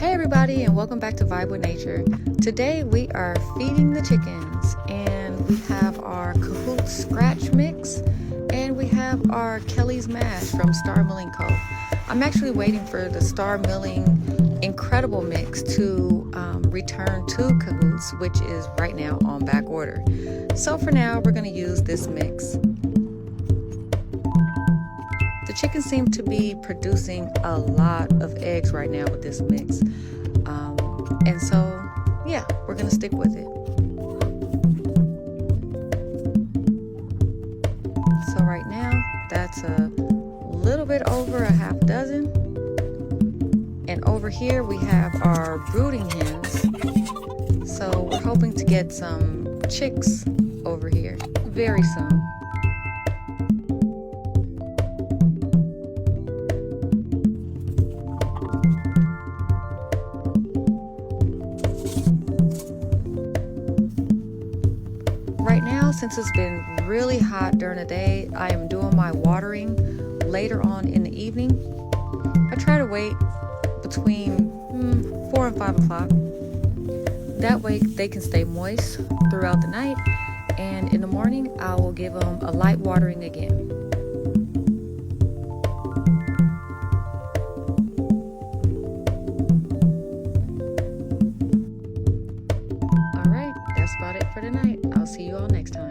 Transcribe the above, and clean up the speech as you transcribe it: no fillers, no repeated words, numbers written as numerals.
Hey everybody, and welcome back to Vibe with Nature. Today we are feeding the chickens, and we have our Cahoots scratch mix, and we have our Kelly's mash from Star Milling Co. I'm actually waiting for the Star Milling incredible mix to return to Cahoots, which is right now on back order. So for now, we're going to use this mix. The chickens seem to be producing a lot of eggs right now with this mix. And so, yeah, we're going to stick with it. So right now, that's a little bit over a half dozen. And over here, we have our brooding hens. So we're hoping to get some chicks over here very soon. Right now, since it's been really hot during the day, I am doing my watering later on in the evening. I try to wait between 4 and 5 o'clock. That way they can stay moist throughout the night, and in the morning I will give them a light watering again. Alright, that's about it for tonight. I'll see you all next time.